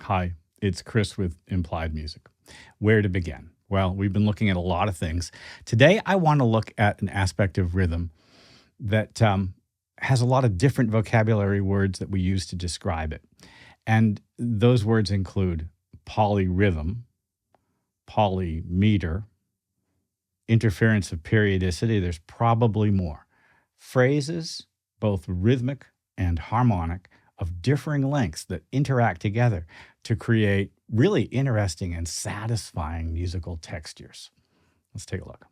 Hi, it's Chris with Implied Music. Where to begin? Well, we've been looking at a lot of things. Today, I want to look at an aspect of rhythm that has a lot of different vocabulary words that we use to describe it. And those words include polyrhythm, polymeter, interference of periodicity. There's probably more. Phrases, both rhythmic and harmonic, of differing lengths that interact together to create really interesting and satisfying musical textures. Let's take a look.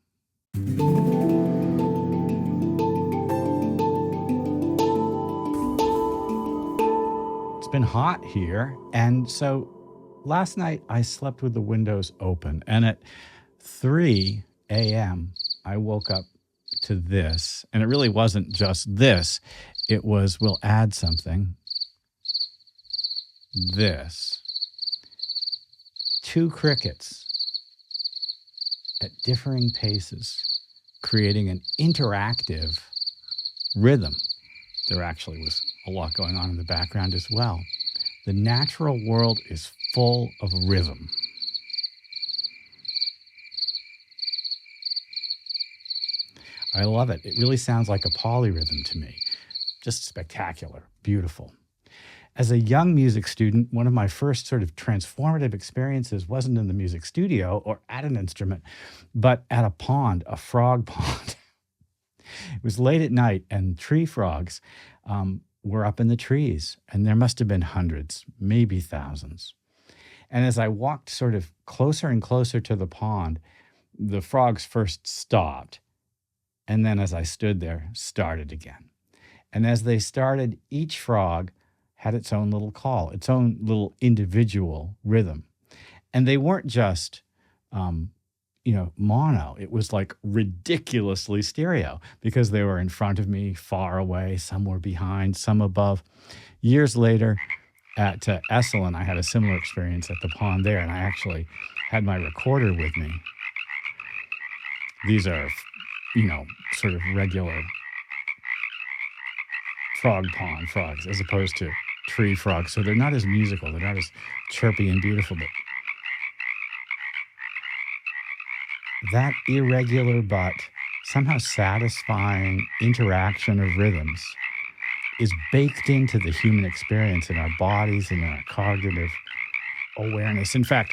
It's been hot here, and so last night I slept with the windows open, and at 3 a.m. I woke up to this, and it really wasn't just this. It was, we'll add something, this. 2 crickets at differing paces, creating an interactive rhythm. There actually was a lot going on in the background as well. The natural world is full of rhythm. I love it. It really sounds like a polyrhythm to me. Just spectacular, beautiful. As a young music student, one of my first sort of transformative experiences wasn't in the music studio or at an instrument, but at a pond, a frog pond. It was late at night, and tree frogs were up in the trees, and there must have been hundreds, maybe thousands. And as I walked sort of closer and closer to the pond, the frogs first stopped, and then as I stood there, started again. And as they started, each frog had its own little call, its own little individual rhythm. And they weren't just, mono. It was like ridiculously stereo because they were in front of me, far away, some were behind, some above. Years later at Esalen, I had a similar experience at the pond there, and I actually had my recorder with me. These are, sort of regular frog pond frogs as opposed to tree frogs. So they're not as musical. They're not as chirpy and beautiful. But that irregular but somehow satisfying interaction of rhythms is baked into the human experience in our bodies and in our cognitive awareness. In fact,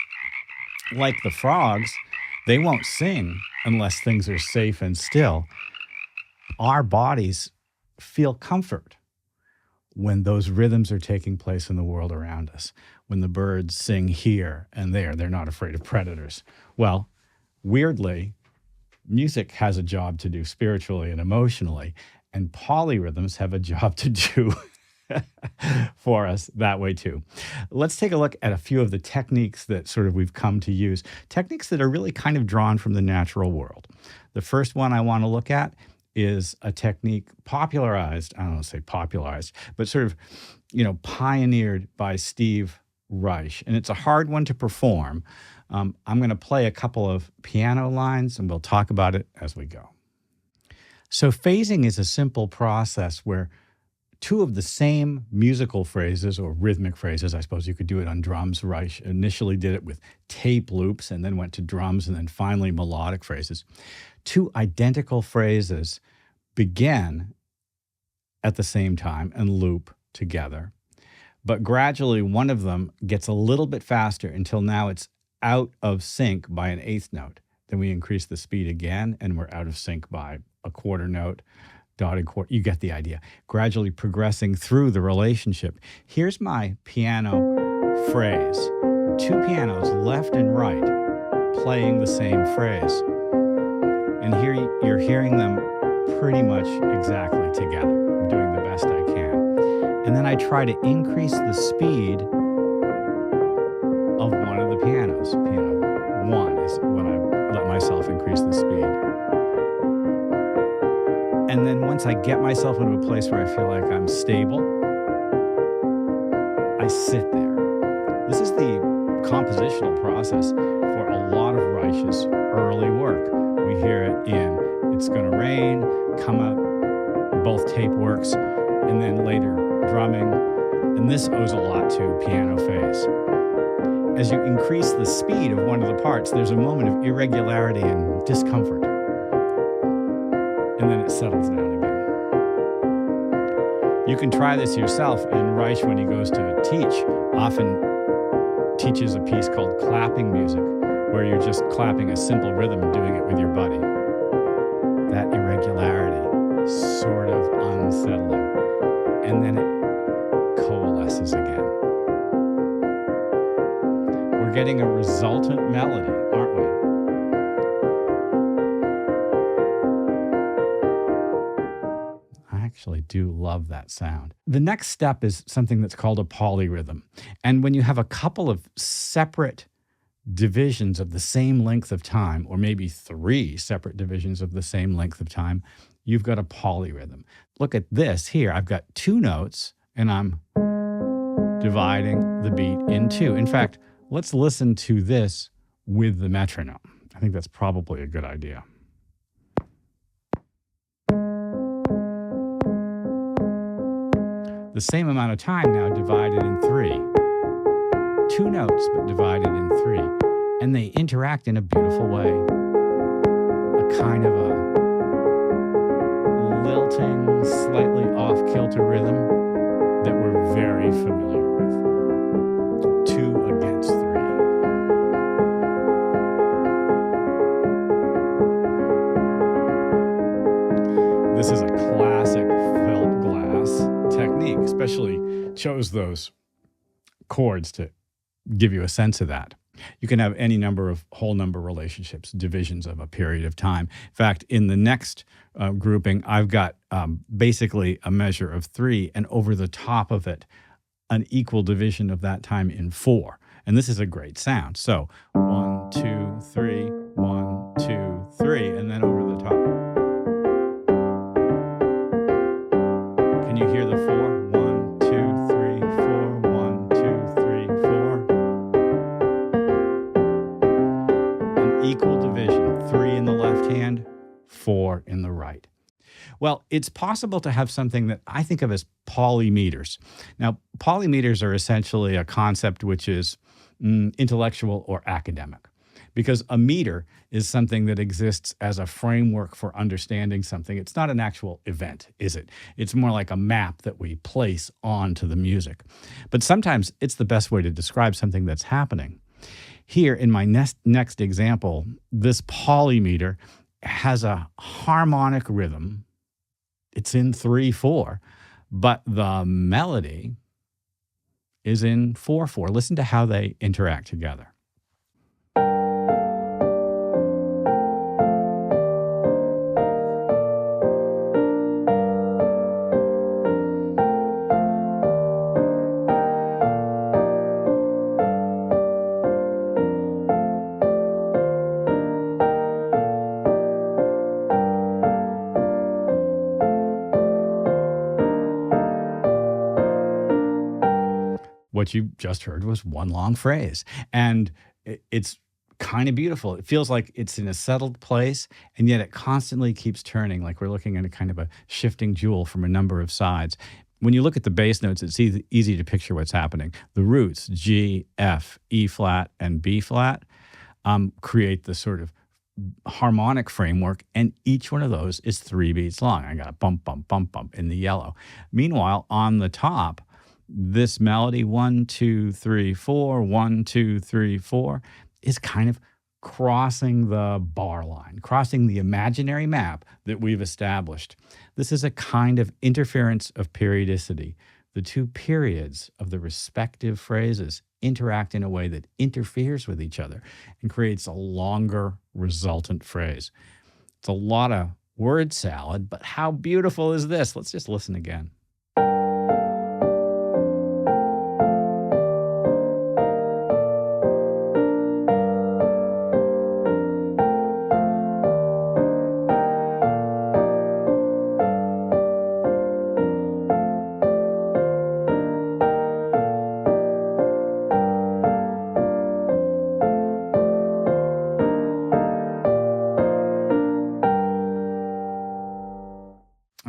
like the frogs, they won't sing unless things are safe and still. Our bodies feel comfort when those rhythms are taking place in the world around us, when the birds sing here and there, they're not afraid of predators. Well, weirdly, music has a job to do spiritually and emotionally, and polyrhythms have a job to do for us that way too. Let's take a look at a few of the techniques that sort of we've come to use, techniques that are really kind of drawn from the natural world. The first one I want to look at is a technique popularized, I don't want to say popularized, but sort of, pioneered by Steve Reich. And it's a hard one to perform. I'm going to play a couple of piano lines, and we'll talk about it as we go. So phasing is a simple process where 2 of the same musical phrases or rhythmic phrases, I suppose you could do it on drums. Reich initially did it with tape loops and then went to drums and then finally melodic phrases. 2 identical phrases begin at the same time and loop together. But gradually one of them gets a little bit faster until now it's out of sync by an 1/8 note. Then we increase the speed again and we're out of sync by a 1/4 note. Dotted quarter, you get the idea. Gradually progressing through the relationship. Here's my piano phrase. 2 pianos, left and right, playing the same phrase. And here you're hearing them pretty much exactly together. I'm doing the best I can. And then I try to increase the speed of one of the pianos. Piano 1 is when I let myself increase the speed. And then once I get myself into a place where I feel like I'm stable, I sit there. This is the compositional process for a lot of Reich's early work. We hear it in It's Gonna Rain, Come Out, both tape works, and then later drumming. And this owes a lot to piano phase. as you increase the speed of one of the parts, there's a moment of irregularity and discomfort. And then it settles down again. You can try this yourself, and Reich, when he goes to teach, often teaches a piece called clapping music, where you're just clapping a simple rhythm and doing it with your body. That irregularity, sort of unsettling, and then it coalesces again. We're getting a resultant melody, aren't we? I actually do love that sound. The next step is something that's called a polyrhythm. And when you have a couple of separate divisions of the same length of time, or maybe 3 separate divisions of the same length of time, you've got a polyrhythm. Look at this here. I've got 2 notes, and I'm dividing the beat in 2. In fact, let's listen to this with the metronome. I think that's probably a good idea. The same amount of time now divided in 3. 2 notes, but divided in 3. And they interact in a beautiful way. A kind of a lilting, slightly off-kilter rhythm that we're very familiar with. 2 against 3. This is a classic felt glass technique, especially chose those chords to give you a sense of that. You can have any number of whole number relationships, divisions of a period of time. In fact, in the next grouping, I've got basically a measure of 3, and over the top of it, an equal division of that time in 4. And this is a great sound. So 1, 2, 3, 1, 2, 3, and then over the top. Can you hear the 4? 1, 2, 3, 4, 1, 2, 3, 4. An equal division, 3 in the left hand, 4 in the right. Well, it's possible to have something that I think of as polymeters. Now, polymeters are essentially a concept which is intellectual or academic, because a meter is something that exists as a framework for understanding something. It's not an actual event, is it? It's more like a map that we place onto the music. But sometimes it's the best way to describe something that's happening. Here in my next example, this polymeter has a harmonic rhythm. It's in 3/4, but the melody is in 4/4. Listen to how they interact together. What you just heard was one long phrase. And it's kind of beautiful. It feels like it's in a settled place, and yet it constantly keeps turning, like we're looking at a kind of a shifting jewel from a number of sides. When you look at the bass notes, it's easy to picture what's happening. The roots, G, F, E flat, and B flat, create the sort of harmonic framework, and each one of those is 3 beats long. I got a bump, bump, bump, bump in the yellow. Meanwhile, on the top, this melody, 1, 2, 3, 4, 1, 2, 3, 4, is kind of crossing the bar line, crossing the imaginary map that we've established. This is a kind of interference of periodicity. The 2 periods of the respective phrases interact in a way that interferes with each other and creates a longer resultant phrase. It's a lot of word salad, but how beautiful is this? Let's just listen again.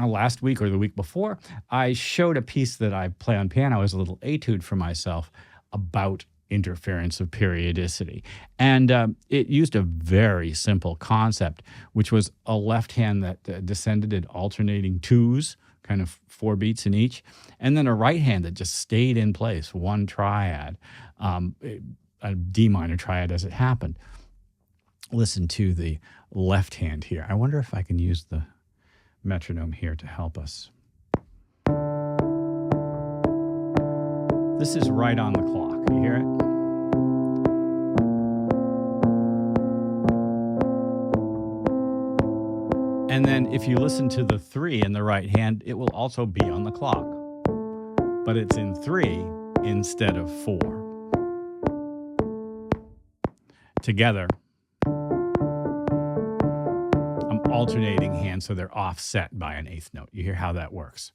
Last week or the week before, I showed a piece that I play on piano as a little etude for myself about interference of periodicity. And it used a very simple concept, which was a left hand that descended at alternating twos, kind of 4 beats in each, and then a right hand that just stayed in place, one triad, a D minor triad as it happened. Listen to the left hand here. I wonder if I can use the metronome here to help us. This is right on the clock. You hear it? And then if you listen to the 3 in the right hand, it will also be on the clock, but it's in 3 instead of 4. Together, I'm alternating hands so they're offset by an eighth note. You hear how that works?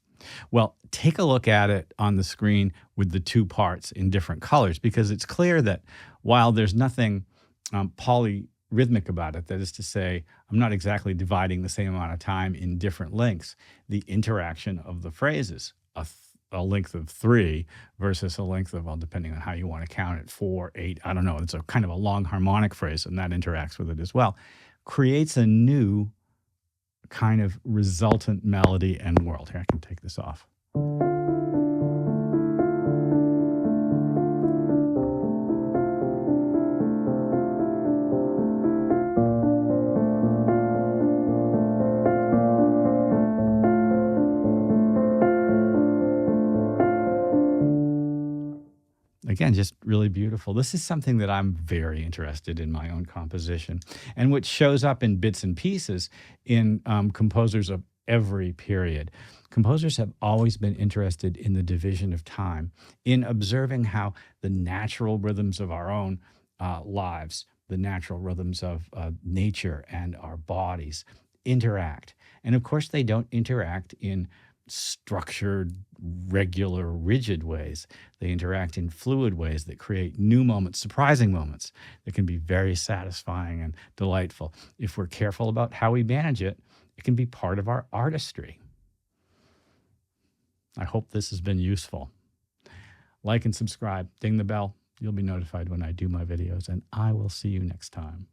Well, take a look at it on the screen with the 2 parts in different colors, because it's clear that while there's nothing polyrhythmic about it, that is to say, I'm not exactly dividing the same amount of time in different lengths, the interaction of the phrases, a length of 3 versus a length of, well, depending on how you want to count it, 4, 8, I don't know, it's a kind of a long harmonic phrase, and that interacts with it as well, creates a new kind of resultant melody and world. Here, I can take this off. Again, just really beautiful. This is something that I'm very interested in my own composition, and which shows up in bits and pieces in composers of every period. Composers have always been interested in the division of time, in observing how the natural rhythms of our own lives, the natural rhythms of nature and our bodies interact. And of course, they don't interact in structured, regular, rigid ways. They interact in fluid ways that create new moments, surprising moments that can be very satisfying and delightful. If we're careful about how we manage it, it can be part of our artistry. I hope this has been useful. Like and subscribe, ding the bell. You'll be notified when I do my videos, and I will see you next time.